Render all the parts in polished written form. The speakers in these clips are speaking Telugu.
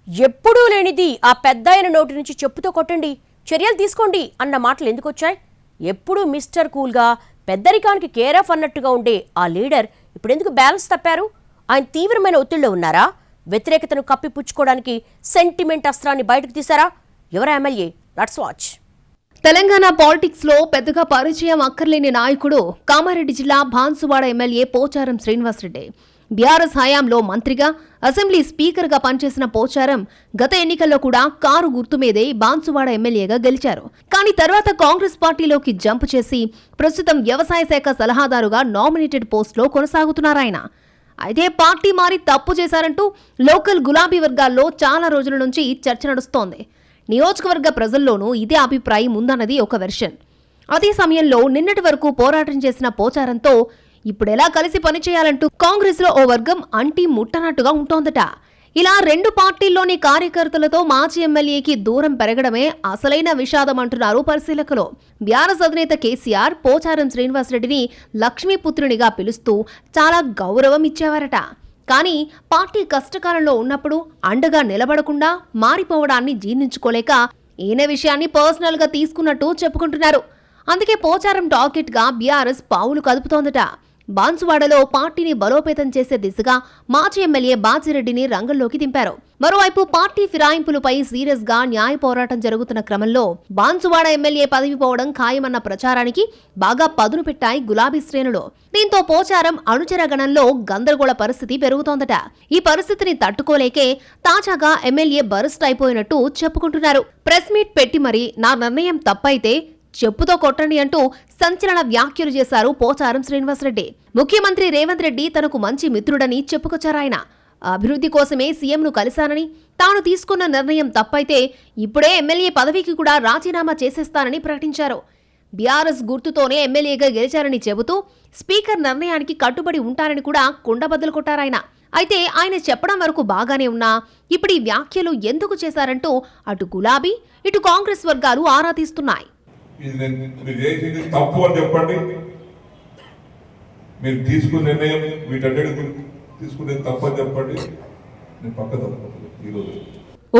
ఎప్పుడూ లేనిది ఆ పెద్దాయన నోటి నుంచి చెప్పుతో కొట్టండి, చర్యలు తీసుకోండి అన్న మాటలు ఎందుకు వచ్చాయి? ఎప్పుడూ మిస్టర్ కూల్గా పెద్దరికానికి కేర్ ఆఫ్ అన్నట్టుగా ఉండే ఆ లీడర్ ఇప్పుడెందుకు బ్యాలెన్స్ తప్పారు? ఆయన తీవ్రమైన ఒత్తిడిలో ఉన్నారా? వ్యతిరేకతను కప్పిపుచ్చుకోవడానికి సెంటిమెంట్ అస్త్రాన్ని బయటకు తీశారా? ఎవరా MLA? Let's watch. Telangana politics లో పెద్దగా పరిచయం అక్కర్లేని నాయకుడు కామారెడ్డి జిల్లా బాన్సువాడ ఎమ్మెల్యే పోచారం శ్రీనివాసరెడ్డి. బీఆర్ఎస్ హయాంలో మంత్రిగా, అసెంబ్లీ స్పీకర్ గా పనిచేసిన పోచారం గత ఎన్నికల్లో కూడా కారు గుర్తు మీదే బాన్సువాడ ఎమ్మెల్యేగా గెలిచారు. కానీ తర్వాత కాంగ్రెస్ పార్టీలోకి జంప్ చేసి ప్రస్తుతం వ్యవసాయ శాఖ సలహాదారుగా నామినేటెడ్ పోస్టులో కొనసాగుతున్నారాయన. అయితే పార్టీ మారి తప్పు చేశారంటూ లోకల్ గులాబీ వర్గాల్లో చాలా రోజుల నుంచి చర్చ నడుస్తోంది. నియోజకవర్గ ప్రజల్లోనూ ఇదే అభిప్రాయం ఉందన్నది ఒక వెర్షన్. అదే సమయంలో నిన్నటి వరకు పోరాటం చేసిన పోచారంతో ఇప్పుడెలా కలిసి పనిచేయాలంటూ కాంగ్రెస్ లో ఓ వర్గం అంటి ముట్టనట్టుగా ఉంటోందట. ఇలా రెండు పార్టీల్లోని కార్యకర్తలతో మాజీ ఎమ్మెల్యేకి దూరం పెరగడమే అసలైన విషాదం అంటున్నారు పరిశీలకులు. బీఆర్ఎస్ అధినేత కేసీఆర్ పోచారం శ్రీనివాసరెడ్డిని లక్ష్మీపుత్రునిగా పిలుస్తూ చాలా గౌరవం ఇచ్చేవారట. కానీ పార్టీ కష్టకాలంలో ఉన్నప్పుడు అండగా నిలబడకుండా మారిపోవడాన్ని జీర్ణించుకోలేక ఈయన విషయాన్ని పర్సనల్ గా తీసుకున్నట్టు చెప్పుకుంటున్నారు. అందుకే పోచారం టార్గెట్ గా బీఆర్ఎస్ పావులు కదుపుతోందట. బాన్సువాడలో పార్టీని బలోపేతం చేసే దిశగా మాజీ ఎమ్మెల్యే బాజిరెడ్డిని రంగంలోకి దింపారు. మరోవైపు పార్టీ ఫిరాయింపులపై సీరియస్ గా న్యాయ పోరాటం జరుగుతున్న క్రమంలో బాన్సువాడ ఎమ్మెల్యే పదవి పోవడం ఖాయమన్న ప్రచారానికి బాగా పదును పెట్టాయి గులాబీ శ్రేణులు. దీంతో పోచారం అనుచర గణంలో గందరగోళ పరిస్థితి పెరుగుతోందట. ఈ పరిస్థితిని తట్టుకోలేకే తాజాగా ఎమ్మెల్యే బరస్ట్ అయిపోయినట్టు చెప్పుకుంటున్నారు. ప్రెస్ మీట్ పెట్టి మరీ నా నిర్ణయం తప్పైతే చెప్పుతో కొట్టండి అంటూ సంచలన వ్యాఖ్యలు చేశారు పోచారం శ్రీనివాసరెడ్డి. ముఖ్యమంత్రి రేవంత్ రెడ్డి తనకు మంచి మిత్రుడని చెప్పుకొచ్చారాయన. అభివృద్ధి కోసమే సీఎంను కలిశానని, తాను తీసుకున్న నిర్ణయం తప్పైతే ఇప్పుడే ఎమ్మెల్యే పదవికి కూడా రాజీనామా చేసేస్తానని ప్రకటించారు. బీఆర్ఎస్ గుర్తుతోనే ఎమ్మెల్యేగా గెలిచారని చెబుతూ స్పీకర్ నిర్ణయానికి కట్టుబడి ఉంటారని కూడా కుండబద్దలు కొట్టారాయన. అయితే ఆయన చెప్పడం వరకు బాగానే ఉన్నా ఇప్పుడు ఈ వ్యాఖ్యలు ఎందుకు చేశారంటూ అటు గులాబీ, ఇటు కాంగ్రెస్ వర్గాలు ఆరా తీస్తున్నాయి. మీరు చేసింది తప్పు అని చెప్పండి. మీరు తీసుకున్న నిర్ణయం వీటన్నిటి తీసుకునేది తప్పు అని చెప్పండి. నేను పక్క తప్పదు. ఈరోజు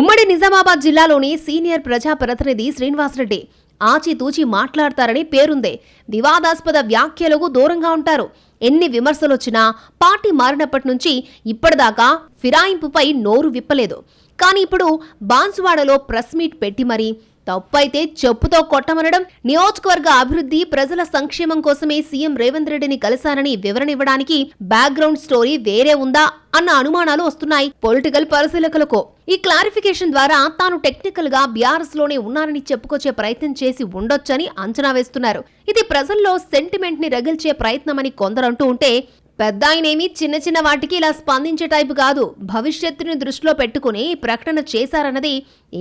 ఉమ్మడి నిజామాబాద్ జిల్లాలోని సీనియర్ ప్రజా ప్రతినిధి శ్రీనివాసరెడ్డి ఆచితూచి మాట్లాడతారని పేరుందే. వివాదాస్పద వ్యాఖ్యలకు దూరంగా ఉంటారు. ఎన్ని విమర్శలొచ్చినా పార్టీ మారినప్పటి నుంచి ఇప్పటిదాకా ఫిరాయింపుపై నోరు విప్పలేదు. కానీ ఇప్పుడు బాన్సువాడలో ప్రెస్ మీట్ పెట్టి మరీ తప్పైతే చెప్పుతో కొట్టమనడం, నియోజకవర్గ అభివృద్ధి, ప్రజల సంక్షేమం కోసమే సీఎం రేవంత్ రెడ్డిని కలిశానని వివరణ ఇవ్వడానికి బ్యాక్గ్రౌండ్ స్టోరీ వేరే ఉందా అన్న అనుమానాలు వస్తున్నాయి పొలిటికల్ పరిశీలకులకు. ఈ క్లారిఫికేషన్ ద్వారా తాను టెక్నికల్ గా బీఆర్ఎస్ లోనే ఉన్నానని చెప్పుకొచ్చే ప్రయత్నం చేసి ఉండొచ్చని అంచనా వేస్తున్నారు. ఇది ప్రజల్లో సెంటిమెంట్ ని రగిల్చే ప్రయత్నమని కొందరు అంటూ ఉంటే, పెద్ద ఆయనేమీ చిన్న చిన్న వాటికి ఇలా స్పందించే టైపు కాదు, భవిష్యత్తుని దృష్టిలో పెట్టుకుని ప్రకటన చేశారన్నది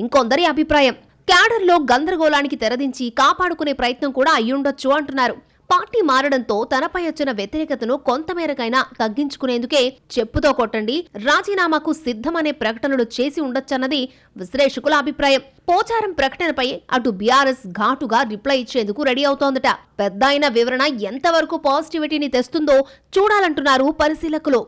ఇంకొందరి అభిప్రాయం. క్యాడర్లో గందరగోళానికి తెరదించి కాపాడుకునే ప్రయత్నం కూడా అయ్యుండొచ్చు అంటున్నారు. పార్టీ మారడంతో తనపై వచ్చిన వ్యతిరేకతను కొంతమేరకైనా తగ్గించుకునేందుకే చెప్పుతో కొట్టండి, రాజీనామాకు సిద్ధమనే ప్రకటనలు చేసి ఉండొచ్చన్నది విశ్లేషకుల అభిప్రాయం. పోచారం ప్రకటనపై అటు బీఆర్ఎస్ ఘాటుగా రిప్లై ఇచ్చేందుకు రెడీ అవుతోందట. పెద్దాయన వివరణ ఎంతవరకు పాజిటివిటీని తెస్తుందో చూడాలంటున్నారు పరిశీలకులు.